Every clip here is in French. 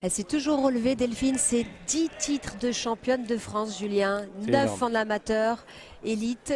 Elle s'est toujours relevée, Delphine. C'est 10 titres de championne de France, Julien. 9 énorme. en amateur, élite,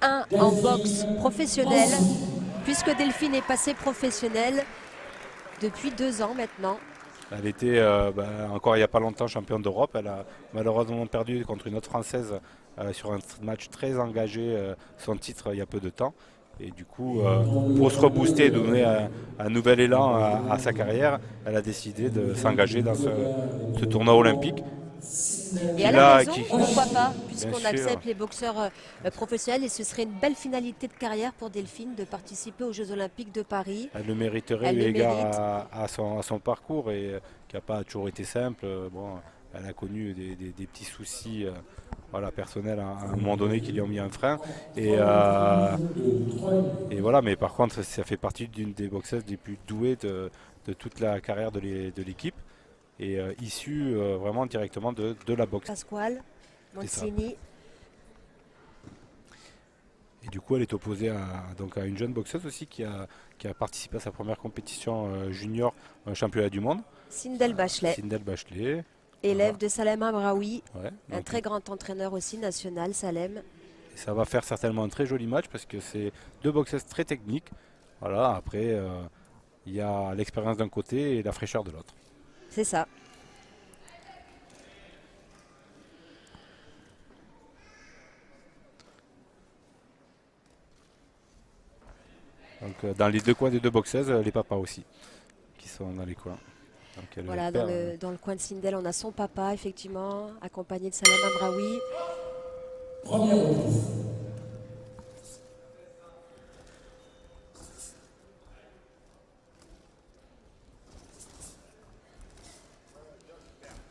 1 en boxe professionnelle, puisque Delphine est passée professionnelle depuis 2 ans maintenant. Elle était encore il n'y a pas longtemps championne d'Europe. Elle a malheureusement perdu contre une autre Française sur un match très engagé, son titre il y a peu de temps. Et du coup, pour se rebooster et donner un nouvel élan à sa carrière, elle a décidé de s'engager dans ce tournoi olympique. Et elle a raison, pourquoi pas, puisqu'on Bien sûr. accepte les boxeurs professionnels. Et ce serait une belle finalité de carrière pour Delphine de participer aux Jeux Olympiques de Paris. Elle le mériterait Elle eu le égard mérite. à son parcours et qui n'a pas toujours été simple. Bon, elle a connu des petits soucis voilà, personnels à un moment donné qui lui ont mis un frein. Et voilà, mais par contre, ça fait partie d'une des boxeuses les plus douées de toute la carrière de l'équipe et issue vraiment directement de la boxe. Pasquale, C'est ça. Mancini. Et du coup, elle est opposée donc à une jeune boxeuse aussi qui a participé à sa première compétition junior championnat du monde. Sindel Bachelet, Sindel Bachelet. élève Voilà. de Salem Amraoui, Ouais, un donc, très grand entraîneur aussi national, Salem. ça va faire certainement un très joli match parce que c'est deux boxeuses très techniques. Voilà, après, il y a l'expérience d'un côté et la fraîcheur de l'autre. C'est ça. Donc, dans les deux coins des deux boxeuses, les papas aussi, qui sont dans les coins. Donc, Voilà, dans le coin de Sindel, on a son papa, effectivement, accompagné de Salem Amraoui.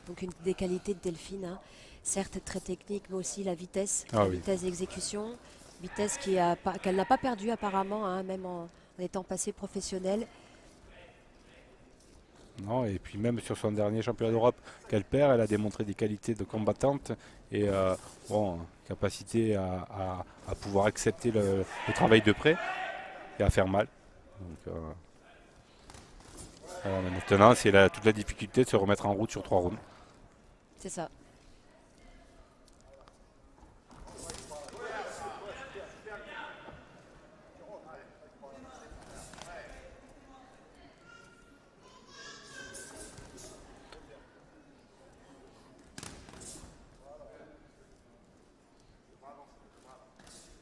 Donc une des qualités de Delphine, hein. Certes très technique, mais aussi la vitesse, Ah la oui. vitesse d'exécution. Vitesse qu'elle n'a pas perdue apparemment, hein, même en étant passée professionnelle. Non, et puis même sur son dernier championnat d'Europe qu'elle perd, elle a démontré des qualités de combattante et bon, capacité à pouvoir accepter le travail de près et à faire mal. Donc, maintenant, c'est toute la difficulté de se remettre en route sur 3 rounds. C'est ça.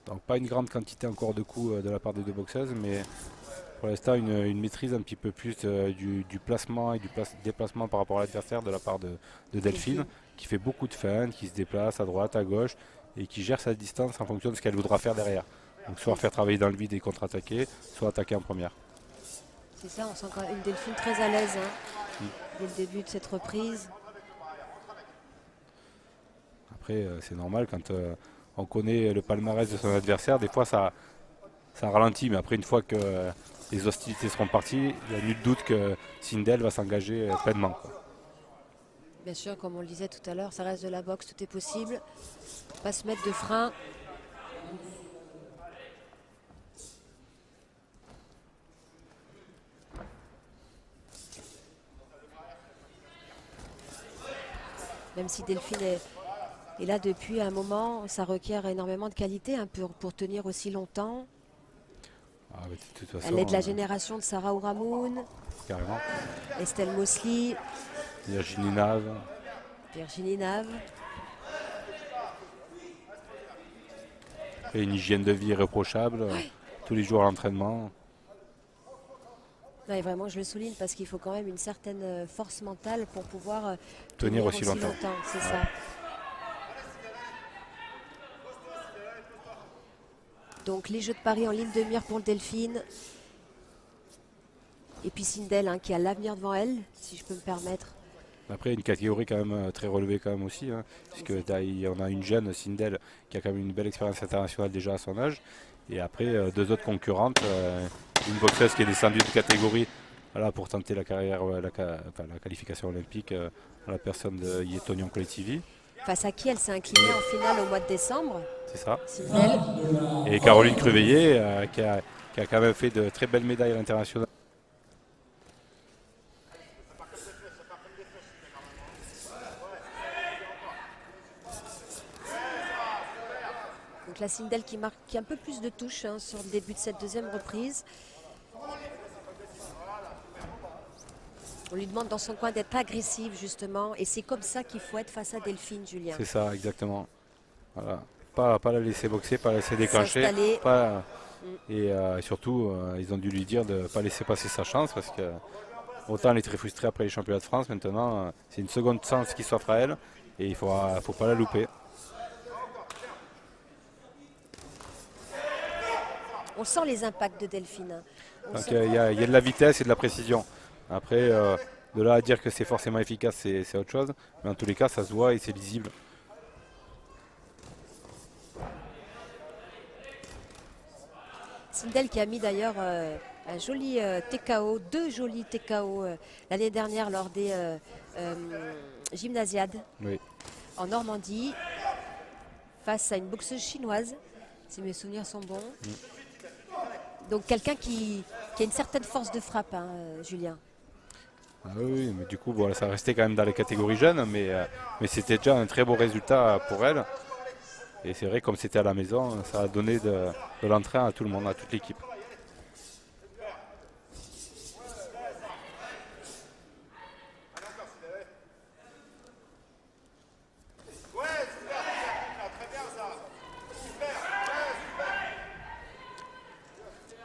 Donc pas une grande quantité encore de coups de la part des deux boxeuses, mais pour l'instant une maîtrise un petit peu plus du placement et du déplacement par rapport à l'adversaire de la part de Delphine, qui fait beaucoup de feintes, qui se déplace à droite, à gauche et qui gère sa distance en fonction de ce qu'elle voudra faire derrière. Donc soit faire travailler dans le vide et contre-attaquer, soit attaquer en première. C'est ça, on sent quand même une Delphine très à l'aise, hein, dès le début de cette reprise. Après c'est normal quand on connaît le palmarès de son adversaire, des fois ça ralentit, mais après une fois que les hostilités seront parties, il n'y a nul doute que Sindel va s'engager pleinement, quoi. Bien sûr, comme on le disait tout à l'heure, ça reste de la boxe, tout est possible. Pas se mettre de frein. Même si Delphine est là depuis un moment, ça requiert énormément de qualité, hein, pour tenir aussi longtemps. Ah, de toute façon, Elle est de la génération de Sarah Ouramoun, carrément. Estelle Mosley, Virginie Nave. Virginie Nave. Et une hygiène de vie irréprochable, tous les jours à l'entraînement. Non, et vraiment, je le souligne parce qu'il faut quand même une certaine force mentale pour pouvoir Tenir aussi longtemps. C'est Ouais. ça. Donc les Jeux de Paris en ligne de mire pour le Delphine. Et puis Sindel, hein, qui a l'avenir devant elle, si je peux me permettre. Après, une catégorie quand même très relevée quand même aussi, hein, puisque on a une jeune, Sindel, qui a quand même une belle expérience internationale déjà à son âge. Et après, deux autres concurrentes, une boxeuse qui est descendue de catégorie voilà, pour tenter la carrière, la qualification olympique, à la personne de Yetonian Coletivi. Face à qui elle s'est inclinée en finale au mois de décembre, C'est ça. Sindel. Et Caroline Creveillet, qui a quand même fait de très belles médailles à l'international. Donc la Sindel qui marque un peu plus de touches hein, sur le début de cette deuxième reprise. On lui demande dans son coin d'être agressive justement. Et c'est comme ça qu'il faut être face à Delphine, Julien. C'est ça, exactement. Voilà. Pas la laisser boxer, pas la laisser déclencher. Et surtout, ils ont dû lui dire de ne pas laisser passer sa chance parce que autant elle est très frustrée après les championnats de France. Maintenant, c'est une seconde chance qui s'offre à elle et il ne faut pas la louper. On sent les impacts de Delphine. Il y a de la vitesse et de la précision. Après, de là à dire que c'est forcément efficace, c'est autre chose. Mais en tous les cas, ça se voit et c'est lisible. Sindel qui a mis d'ailleurs un joli TKO, 2 jolis TKO l'année dernière lors des gymnasiades en Normandie face à une boxeuse chinoise, si mes souvenirs sont bons. Donc quelqu'un qui a une certaine force de frappe, hein, Julien. Ah oui, mais du coup, voilà, ça restait quand même dans les catégories jeunes, mais c'était déjà un très beau résultat pour elle. Et c'est vrai, comme c'était à la maison, ça a donné de l'entrain à tout le monde, à toute l'équipe.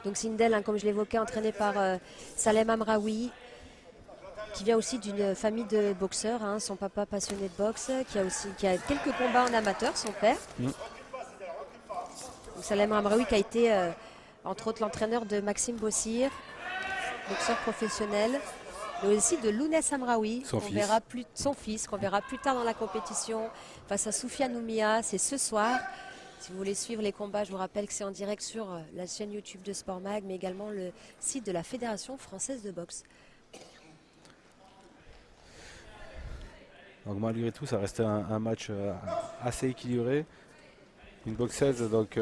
Donc Sindel, hein, comme je l'évoquais, entraîné par Salem Amraoui, qui vient aussi d'une famille de boxeurs, hein, son papa passionné de boxe, qui a quelques combats en amateur, son père. Donc Salem Amraoui qui a été entre autres l'entraîneur de Maxime Bossir, boxeur professionnel, mais aussi de Lounès Amraoui, son fils, qu'on verra plus tard dans la compétition face à Soufiane Oumia. C'est ce soir. Si vous voulez suivre les combats, je vous rappelle que c'est en direct sur la chaîne YouTube de Sport Mag, mais également le site de la Fédération française de boxe. Donc malgré tout, ça reste un match assez équilibré. Une boxeuse, donc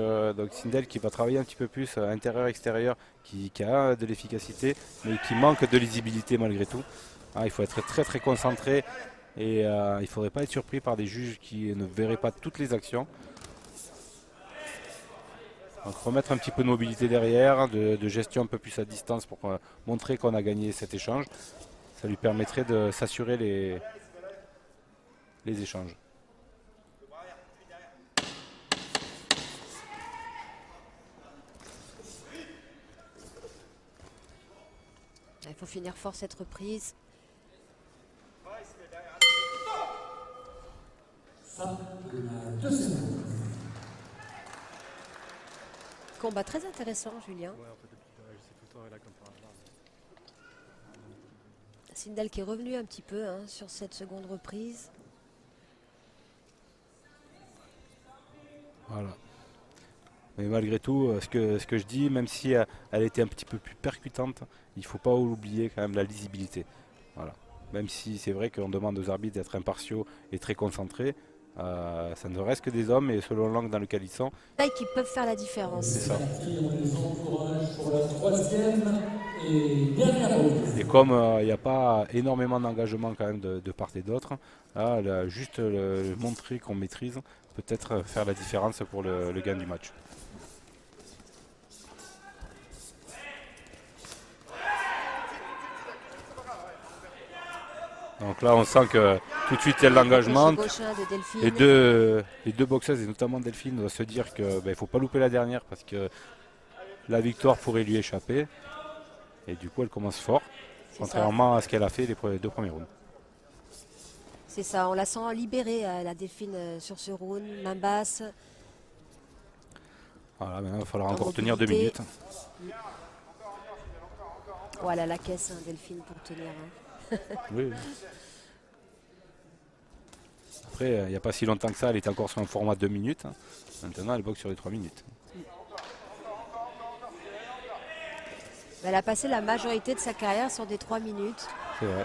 Sindel, qui va travailler un petit peu plus intérieur-extérieur, qui a de l'efficacité, mais qui manque de lisibilité malgré tout. Il faut être très très concentré et il ne faudrait pas être surpris par des juges qui ne verraient pas toutes les actions. Donc remettre un petit peu de mobilité derrière, de gestion un peu plus à distance pour montrer qu'on a gagné cet échange. Ça lui permettrait de s'assurer les échanges. Il faut finir fort cette reprise. Combat très intéressant, Julien. Sindel qui est revenu un petit peu hein, sur cette seconde reprise. Voilà. Mais malgré tout, ce que je dis, même si elle était un petit peu plus percutante, il ne faut pas oublier quand même la lisibilité. Voilà. Même si c'est vrai qu'on demande aux arbitres d'être impartiaux et très concentrés, ça ne reste que des hommes et selon l'angle dans lequel ils sont. Taille qui peuvent faire la différence. C'est ça. Et comme il n'y a pas énormément d'engagement quand même de part et d'autre, juste montrer qu'on maîtrise peut-être faire la différence pour le gain du match. Donc là, on sent que tout de suite, il y a de l'engagement. Les deux boxeuses, et notamment Delphine, doivent se dire qu'il ne faut pas louper la dernière parce que la victoire pourrait lui échapper. Et du coup, elle commence fort, contrairement à ce qu'elle a fait les 2 premiers rounds. C'est ça, on la sent libérée, la Delphine, sur ce round, main basse. Voilà, maintenant, il va falloir encore tenir 2 minutes. Voilà la caisse, hein, Delphine, pour tenir. Hein. Oui. Après, il n'y a pas si longtemps que ça, elle était encore sur un format 2 minutes. Maintenant, elle boxe sur les 3 minutes. Elle a passé la majorité de sa carrière sur des 3 minutes. C'est vrai.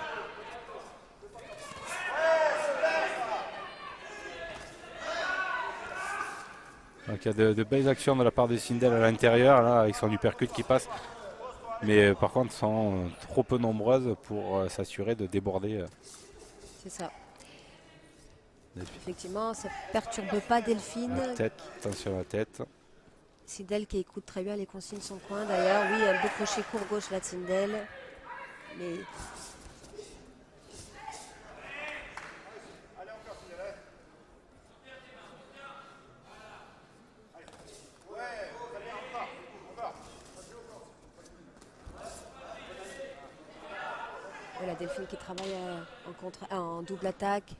Donc il y a de belles actions de la part de Sindel à l'intérieur, là, avec son uppercut qui passe. Mais par contre, sont trop peu nombreuses pour s'assurer de déborder. C'est ça. Delphine. Effectivement, ça ne perturbe pas Delphine. La tête, attention à la tête. Sindel qui écoute très bien les consignes de son coin. D'ailleurs, oui, un beau crochet court gauche là de Sindel. Mais voilà, Delphine qui travaille en double attaque.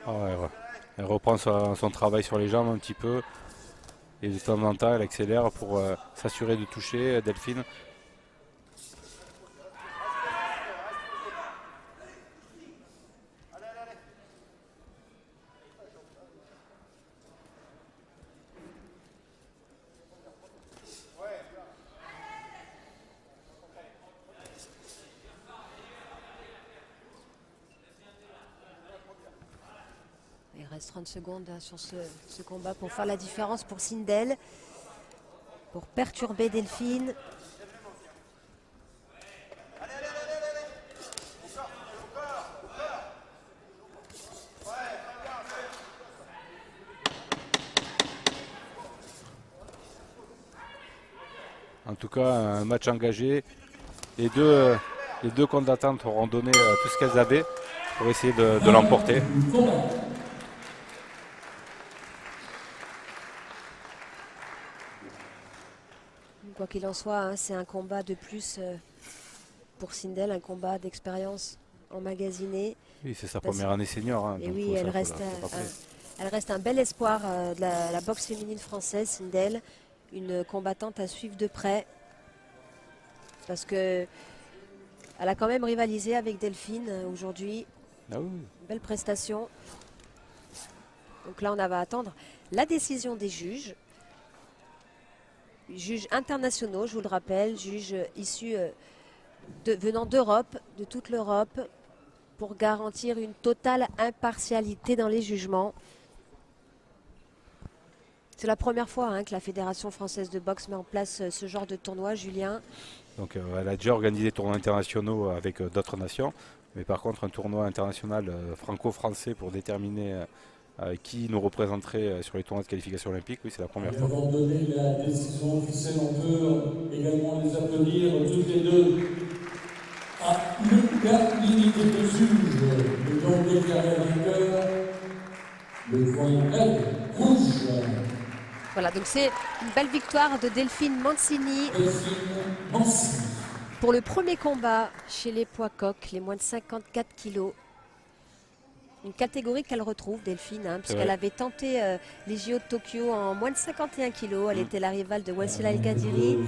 Ah ouais, ouais. Elle reprend son travail sur les jambes un petit peu. Et de temps en temps, elle accélère pour s'assurer de toucher Delphine. Il reste 30 secondes sur ce combat pour faire la différence pour Sindel, pour perturber Delphine. En tout cas, un match engagé. Les deux combattantes auront donné tout ce qu'elles avaient pour essayer de l'emporter. Quoi qu'il en soit, hein, c'est un combat de plus pour Sindel, un combat d'expérience emmagasiné. Oui, c'est sa première année senior. Hein, et oui, elle reste un bel espoir de la boxe féminine française, Sindel. Une combattante à suivre de près. Parce que elle a quand même rivalisé avec Delphine aujourd'hui. Ah oui. Belle prestation. Donc là, on va attendre la décision des juges. Juges internationaux, je vous le rappelle, juges issus venant d'Europe, de toute l'Europe, pour garantir une totale impartialité dans les jugements. C'est la première fois hein, que la Fédération française de boxe met en place ce genre de tournoi, Julien. Donc elle a déjà organisé des tournois internationaux avec d'autres nations, mais par contre un tournoi international franco-français pour déterminer qui nous représenterait sur les tournois de qualification olympique, oui c'est la première fois. Avant de donner la décision officielle, on peut également les applaudir toutes les deux à l'unanimité de juge. Le nom déclaré vainqueur, le point L, rouge. Voilà, donc c'est une belle victoire de Delphine Mancini. Pour le premier combat chez les poids coqs, les moins de 54 kilos. Une catégorie qu'elle retrouve, Delphine, hein, puisqu'elle avait tenté les JO de Tokyo en moins de 51 kilos. Elle était la rivale de Wassila El Kadiri.